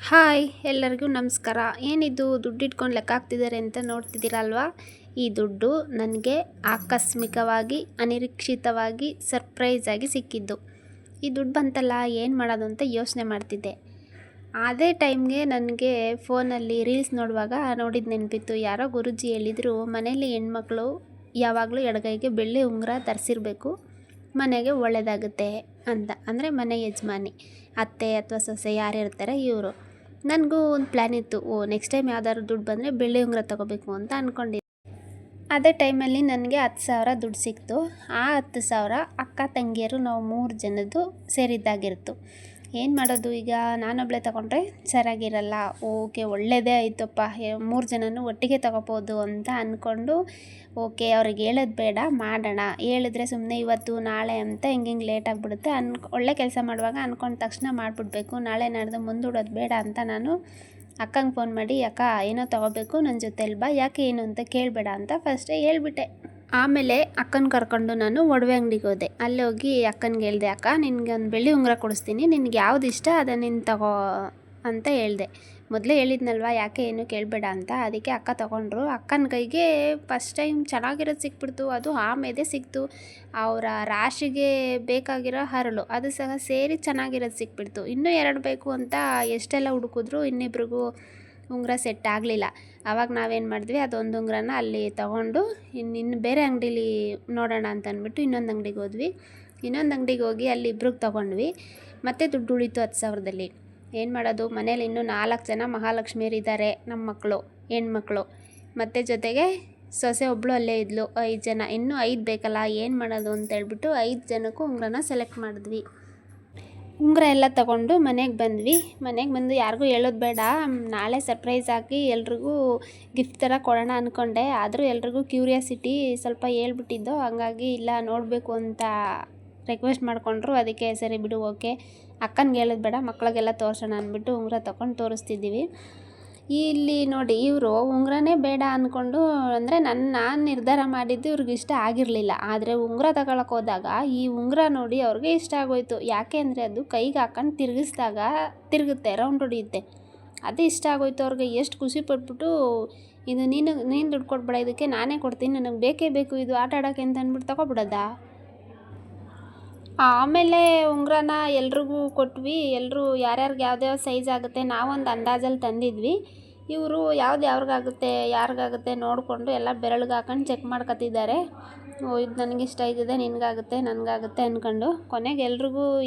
Hi ಎಲ್ಲರಿಗೂ ನಮಸ್ಕಾರ. ಏನಿದು ದುಡ್ಡು ಇಟ್ಕೊಂಡು ಲೆಕ್ಕ ಹಾಕ್ತಿದ್ದಾರೆ ಅಂತ ನೋಡ್ತಿದ್ದೀರಲ್ವಾ? ಈ ದುಡ್ಡು ನನಗೆ ಆಕಸ್ಮಿಕವಾಗಿ ಅನಿರೀಕ್ಷಿತವಾಗಿ ಸರ್ಪ್ರೈಸ್ ಆಗಿ ಸಿಕ್ಕಿದ್ದು. ಈ ದುಡ್ಡು ಬಂತಲ್ಲ, ಏನು ಮಾಡೋದು ಅಂತ ಯೋಚನೆ ಮಾಡ್ತಿದ್ದೆ. ಅದೇ ಟೈಮ್ಗೆ ನನಗೆ ಫೋನಲ್ಲಿ ರೀಲ್ಸ್ ನೋಡುವಾಗ ನೋಡಿದ್ದು ನೆನಪಿತ್ತು. ಯಾರೋ ಗುರೂಜಿ ಹೇಳಿದರು, ಮನೇಲಿ ಹೆಣ್ಮಕ್ಳು ಯಾವಾಗಲೂ ಎಡಗೈಗೆ ಬೆಳ್ಳಿ ಉಂಗುರ ಧರಿಸಿರ್ಬೇಕು, ಮನೆಗೆ ಒಳ್ಳೆಯದಾಗುತ್ತೆ ಅಂತ. ಅಂದರೆ ಮನೆ ಯಜಮಾನಿ, ಅತ್ತೆ ಅಥವಾ ಸೊಸೆ ಯಾರು ಇರ್ತಾರೆ ಇವರು. ನನಗೂ ಒಂದು ಪ್ಲ್ಯಾನ್ ಇತ್ತು, ನೆಕ್ಸ್ಟ್ ಟೈಮ್ ಯಾವ್ದಾದ್ರು ದುಡ್ಡು ಬಂದರೆ ಬೆಳ್ಳಿ ಉಂಗುರ ತೊಗೋಬೇಕು ಅಂತ ಅಂದ್ಕೊಂಡಿದ್ದೆ. ಅದೇ ಟೈಮಲ್ಲಿ ನನಗೆ 10,000 ದುಡ್ಡು ಸಿಕ್ತು. ಆ 10,000 ಅಕ್ಕ ತಂಗಿಯರು ನಾವು 3 ಜನದ್ದು ಸೇರಿದ್ದಾಗಿತ್ತು. ಏನು ಮಾಡೋದು ಈಗ? ನಾನೊಬ್ಬಳೇ ತೊಗೊಂಡ್ರೆ ಸರಿಯಾಗಿರಲ್ಲ. ಓಕೆ, ಒಳ್ಳೆಯದೇ ಆಯಿತಪ್ಪ, 3 ಜನನೂ ಒಟ್ಟಿಗೆ ತೊಗೋಬೋದು ಅಂತ ಅಂದ್ಕೊಂಡು, ಓಕೆ ಅವ್ರಿಗೆ ಹೇಳೋದು ಬೇಡ, ಮಾಡೋಣ. ಹೇಳಿದ್ರೆ ಸುಮ್ಮನೆ ಇವತ್ತು ನಾಳೆ ಅಂತ ಹಿಂಗೆ ಲೇಟ್ ಆಗಿಬಿಡುತ್ತೆ. ಒಳ್ಳೆ ಕೆಲಸ ಮಾಡುವಾಗ ಅಂದ್ಕೊಂಡ ತಕ್ಷಣ ಮಾಡಿಬಿಡ್ಬೇಕು. ನಾಳೆ ನಾಡ್ದು ಮುಂದೂಡೋದು ಬೇಡ ಅಂತ ನಾನು ಅಕ್ಕಂಗೆ ಫೋನ್ ಮಾಡಿ, ಅಕ್ಕ ಏನೋ ತೊಗೋಬೇಕು, ನನ್ನ ಜೊತೆಲಿ ಬಾ, ಯಾಕೆ ಏನು ಅಂತ ಕೇಳಬೇಡ ಅಂತ ಫಸ್ಟೇ ಹೇಳ್ಬಿಟ್ಟೆ. ಆಮೇಲೆ ಅಕ್ಕನ ಕರ್ಕೊಂಡು ನಾನು ಒಡವೆ ಅಂಗಡಿಗೆ ಹೋದೆ. ಅಲ್ಲಿ ಹೋಗಿ ಅಕ್ಕನಿಗೆ ಹೇಳಿದೆ, ಅಕ್ಕ ನಿನಗೆ ಒಂದು ಬೆಳ್ಳಿ ಉಂಗುರ ಕೊಡಿಸ್ತೀನಿ, ನಿನಗೆ ಯಾವ್ದು ಇಷ್ಟ ಅದನ್ನು ನೀನು ತಗೋ ಅಂತ ಹೇಳಿದೆ. ಮೊದಲೇ ಹೇಳಿದ್ನಲ್ವ, ಯಾಕೆ ಏನು ಕೇಳಬೇಡ ಅಂತ. ಅದಕ್ಕೆ ಅಕ್ಕ ತೊಗೊಂಡ್ರು. ಅಕ್ಕನ ಕೈಗೆ ಫಸ್ಟ್ ಟೈಮ್ ಚೆನ್ನಾಗಿರೋದು ಸಿಕ್ಬಿಡ್ತು. ಅದು ಆಮೇಲೆ ಸಿಕ್ತು. ಅವರ ರಾಶಿಗೆ ಬೇಕಾಗಿರೋ ಹರಳು ಅದು ಸಹ ಸೇರಿ ಚೆನ್ನಾಗಿರೋದು ಸಿಕ್ಬಿಡ್ತು. ಇನ್ನೂ 2 ಬೇಕು ಅಂತ ಎಷ್ಟೆಲ್ಲ ಹುಡುಕಿದ್ರು ಇನ್ನಿಬ್ರಿಗೂ ಉಂಗುರ ಸೆಟ್ ಆಗಲಿಲ್ಲ. ಆವಾಗ ನಾವೇನು ಮಾಡಿದ್ವಿ, ಅದೊಂದು ಉಂಗುರನ ಅಲ್ಲಿ ತೊಗೊಂಡು ಇನ್ನು ಬೇರೆ ಅಂಗಡೀಲಿ ನೋಡೋಣ ಅಂತ ಅಂದ್ಬಿಟ್ಟು ಇನ್ನೊಂದು ಅಂಗಡಿಗೆ ಹೋದ್ವಿ. ಇನ್ನೊಂದು ಅಂಗಡಿಗೆ ಹೋಗಿ ಅಲ್ಲಿ ಇಬ್ರಿಗೆ ತೊಗೊಂಡ್ವಿ. ಮತ್ತು ದುಡ್ಡು ಉಳಿತು 10,000ದಲ್ಲಿ. ಏನು ಮಾಡೋದು, ಮನೇಲಿ ಇನ್ನೂ 4 ಜನ ಮಹಾಲಕ್ಷ್ಮಿಯರಿದ್ದಾರೆ, ನಮ್ಮ ಮಕ್ಕಳು, ಹೆಣ್ಮಕ್ಳು. ಮತ್ತು ಜೊತೆಗೆ ಸೊಸೆ ಒಬ್ಬಳು ಅಲ್ಲೇ ಇದ್ಲು. 5 ಜನ, ಇನ್ನೂ 5 ಬೇಕಲ್ಲ, ಏನು ಮಾಡೋದು ಅಂತ ಹೇಳ್ಬಿಟ್ಟು 5 ಜನಕ್ಕೂ ಉಂಗುರನ ಸೆಲೆಕ್ಟ್ ಮಾಡಿದ್ವಿ. ಉಂಗುರ ಎಲ್ಲ ತೊಗೊಂಡು ಮನೆಗೆ ಬಂದ್ವಿ. ಮನೆಗೆ ಬಂದು ಯಾರಿಗೂ ಹೇಳೋದು ಬೇಡ, ನಾಳೆ ಸರ್ಪ್ರೈಸ್ ಆಗಿ ಎಲ್ರಿಗೂ ಗಿಫ್ಟ್ ಥರ ಕೊಡೋಣ ಅಂದ್ಕೊಂಡೆ. ಆದರೂ ಎಲ್ರಿಗೂ ಕ್ಯೂರಿಯಾಸಿಟಿ ಸ್ವಲ್ಪ ಹೇಳ್ಬಿಟ್ಟಿದ್ದು, ಹಂಗಾಗಿ ಇಲ್ಲ ನೋಡಬೇಕು ಅಂತ ರಿಕ್ವೆಸ್ಟ್ ಮಾಡಿಕೊಂಡ್ರು. ಅದಕ್ಕೆ ಸರಿ ಬಿಡು, ಓಕೆ ಅಕ್ಕನಿಗೆ ಹೇಳೋದು ಬೇಡ, ಮಕ್ಕಳಿಗೆಲ್ಲ ತೋರಿಸೋಣ ಅಂದ್ಬಿಟ್ಟು ಉಂಗುರ ತೊಗೊಂಡು ತೋರಿಸ್ತಿದ್ದೀವಿ. ಇಲ್ಲಿ ನೋಡಿ, ಇವರು ಉಂಗುರನೇ ಬೇಡ ಅಂದ್ಕೊಂಡು, ಅಂದರೆ ನಾನು ನಿರ್ಧಾರ ಮಾಡಿದ್ದು ಇವ್ರಿಗೆ ಇಷ್ಟ ಆಗಿರಲಿಲ್ಲ. ಆದರೆ ಉಂಗುರ ತಗೊಳಕ್ಕೆ ಹೋದಾಗ ಈ ಉಂಗುರ ನೋಡಿ ಅವ್ರಿಗೆ ಇಷ್ಟ ಆಗೋಯ್ತು. ಯಾಕೆ ಅಂದರೆ ಅದು ಕೈಗೆ ಹಾಕೊಂಡು ತಿರುಗಿಸಿದಾಗ ತಿರುಗುತ್ತೆ, ರೌಂಡ್ ಹೊಡಿಯುತ್ತೆ. ಅದು ಇಷ್ಟ ಆಗೋಯ್ತು ಅವ್ರಿಗೆ. ಎಷ್ಟು ಖುಷಿ ಪಟ್ಬಿಟ್ಟು, ಇದು ನೀನು ದುಡ್ಡು ಕೊಡ್ಬೇಡ, ಇದಕ್ಕೆ ನಾನೇ ಕೊಡ್ತೀನಿ, ನನಗೆ ಬೇಕೇ ಬೇಕು ಇದು ಆಟ ಆಡೋಕ್ಕೆ ಅಂತ ಅಂದ್ಬಿಟ್ಟು ತೊಗೊಬಿಡೋದಾ. ಆಮೇಲೆ ಉಂಗುರನ ಎಲ್ರಿಗೂ ಕೊಟ್ವಿ. ಎಲ್ಲರೂ ಯಾರ್ಯಾರಿಗೆ ಯಾವ್ದ್ಯಾವ ಸೈಜ್ ಆಗುತ್ತೆ ನಾವೊಂದು ಅಂದಾಜಲ್ಲಿ ತಂದಿದ್ವಿ. ಇವರು ಯಾರಿಗಾಗುತ್ತೆ ನೋಡಿಕೊಂಡು ಎಲ್ಲ ಬೆರಳಿಗೆ ಹಾಕೊಂಡು ಚೆಕ್ ಮಾಡ್ಕೊತಿದ್ದಾರೆ. ಇದು ನನಗಿಷ್ಟ ಆಯ್ತದೆ, ನಿನಗಾಗುತ್ತೆ ನನಗಾಗುತ್ತೆ ಅಂದ್ಕೊಂಡು. ಕೊನೆಗೆ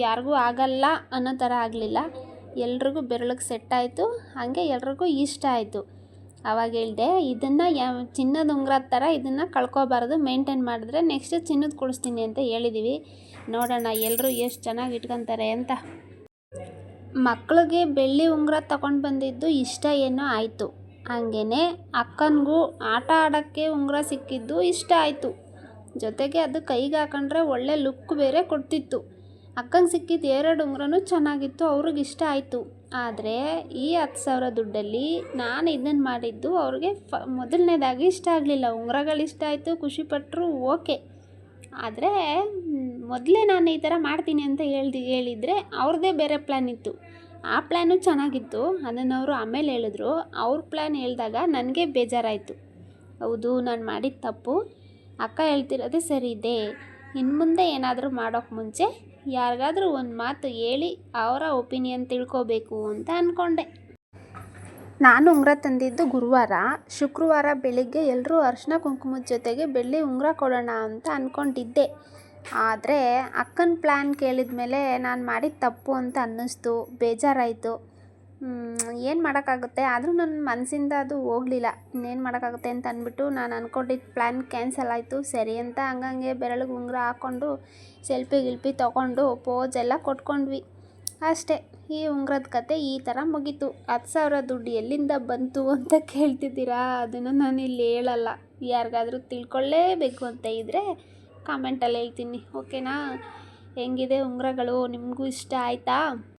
ಯಾರಿಗೂ ಆಗಲ್ಲ ಅನ್ನೋ ಥರ ಆಗಲಿಲ್ಲ. ಎಲ್ರಿಗೂ ಬೆರಳಿಗೆ ಸೆಟ್ ಆಯಿತು, ಹಾಗೆ ಎಲ್ರಿಗೂ ಇಷ್ಟ ಆಯಿತು. ಆವಾಗ ಹೇಳಿದೆ, ಇದನ್ನು ಚಿನ್ನದ ಉಂಗುರದ ಥರ ಇದನ್ನು ಕಳ್ಕೊಬಾರ್ದು, ಮೇಂಟೈನ್ ಮಾಡಿದ್ರೆ ನೆಕ್ಸ್ಟ್ ಚಿನ್ನದ ಕೊಡಿಸ್ತೀನಿ ಅಂತ ಹೇಳಿದ್ದೀವಿ. ನೋಡೋಣ ಎಲ್ಲರೂ ಎಷ್ಟು ಚೆನ್ನಾಗಿ ಇಟ್ಕೊತಾರೆ ಅಂತ. ಮಕ್ಕಳಿಗೆ ಬೆಳ್ಳಿ ಉಂಗುರ ತಗೊಂಡು ಬಂದಿದ್ದು ಇಷ್ಟ ಏನೋ ಆಯಿತು. ಹಾಗೇ ಅಕ್ಕನಿಗೂ ಆಟ ಆಡೋಕ್ಕೆ ಉಂಗುರ ಸಿಕ್ಕಿದ್ದು ಇಷ್ಟ ಆಯಿತು. ಜೊತೆಗೆ ಅದು ಕೈಗೆ ಹಾಕೊಂಡ್ರೆ ಒಳ್ಳೆ ಲುಕ್ ಬೇರೆ ಕೊಡ್ತಿತ್ತು. ಅಕ್ಕಂಗೆ ಸಿಕ್ಕಿದ್ದು 2 ಉಂಗುರನೂ ಚೆನ್ನಾಗಿತ್ತು, ಅವ್ರಿಗೆ ಇಷ್ಟ ಆಯಿತು. ಆದರೆ ಈ 10,000 ದುಡ್ಡಲ್ಲಿ ನಾನು ಇದನ್ನು ಮಾಡಿದ್ದು ಅವ್ರಿಗೆ ಮೊದಲನೇದಾಗಿ ಇಷ್ಟ ಆಗಲಿಲ್ಲ. ಉಂಗುರಗಳು ಇಷ್ಟ ಆಯಿತು, ಖುಷಿಪಟ್ಟರು, ಓಕೆ. ಆದರೆ ಮೊದಲೇ ನಾನು ಈ ಥರ ಮಾಡ್ತೀನಿ ಅಂತ ಹೇಳಿದರೆ ಅವ್ರದ್ದೇ ಬೇರೆ ಪ್ಲ್ಯಾನ್ ಇತ್ತು. ಆ ಪ್ಲ್ಯಾನು ಚೆನ್ನಾಗಿತ್ತು, ಅದನ್ನು ಅವರು ಆಮೇಲೆ ಹೇಳಿದ್ರು. ಅವ್ರ ಪ್ಲ್ಯಾನ್ ಹೇಳಿದಾಗ ನನಗೆ ಬೇಜಾರಾಯಿತು. ಹೌದು, ನಾನು ಮಾಡಿದ ತಪ್ಪು. ಅಕ್ಕ ಹೇಳ್ತಿರೋದೇ ಸರಿ ಇದೆ. ಇನ್ನು ಮುಂದೆ ಏನಾದರೂ ಮಾಡೋಕ್ಕೆ ಮುಂಚೆ ಯಾರಿಗಾದ್ರೂ ಒಂದು ಮಾತು ಹೇಳಿ ಅವರ ಒಪಿನಿಯನ್ ತಿಳ್ಕೊಬೇಕು ಅಂತ ಅಂದ್ಕೊಂಡೆ. ನಾನು ಉಂಗುರ ತಂದಿದ್ದು ಗುರುವಾರ. ಶುಕ್ರವಾರ ಬೆಳಿಗ್ಗೆ ಎಲ್ಲರೂ ಅರಿಶಿನ ಕುಂಕುಮದ ಜೊತೆಗೆ ಬೆಳ್ಳಿ ಉಂಗುರ ಕೊಡೋಣ ಅಂತ ಅಂದ್ಕೊಂಡಿದ್ದೆ. ಆದರೆ ಅಕ್ಕನ ಪ್ಲ್ಯಾನ್ ಕೇಳಿದ ಮೇಲೆ ನಾನು ಮಾಡಿದ ತಪ್ಪು ಅಂತ ಅನ್ನಿಸ್ತು, ಬೇಜಾರಾಯಿತು. ಏನು ಮಾಡೋಕ್ಕಾಗುತ್ತೆ. ಆದರೂ ನನ್ನ ಮನಸ್ಸಿಂದ ಅದು ಹೋಗಲಿಲ್ಲ. ಇನ್ನೇನು ಮಾಡೋಕ್ಕಾಗುತ್ತೆ ಅಂತ ಅಂದ್ಬಿಟ್ಟು ನಾನು ಅಂದ್ಕೊಂಡಿದ್ದ ಪ್ಲ್ಯಾನ್ ಕ್ಯಾನ್ಸಲ್ ಆಯಿತು. ಸರಿ ಅಂತ ಹಂಗಂಗೆ ಬೆರಳಿಗೆ ಉಂಗುರ ಹಾಕ್ಕೊಂಡು ಸೆಲ್ಫಿ ತೊಗೊಂಡು ಪೋಸ್ ಎಲ್ಲ ಕೊಟ್ಕೊಂಡ್ವಿ. ಅಷ್ಟೇ, ಈ ಉಂಗುರದ ಕತೆ ಈ ಥರ ಮುಗೀತು. 10,000 ದುಡ್ಡು ಎಲ್ಲಿಂದ ಬಂತು ಅಂತ ಕೇಳ್ತಿದ್ದೀರಾ? ಅದನ್ನು ನಾನು ಇಲ್ಲಿ ಹೇಳಲ್ಲ. ಯಾರಿಗಾದ್ರೂ ತಿಳ್ಕೊಳ್ಳೇಬೇಕು ಅಂತ ಇದ್ದರೆ ಕಾಮೆಂಟಲ್ಲಿ ಹೇಳ್ತೀನಿ, ಓಕೆನಾ? ಹೆಂಗಿದೆ ಉಂಗುರಗಳು, ನಿಮಗೂ ಇಷ್ಟ ಆಯಿತಾ?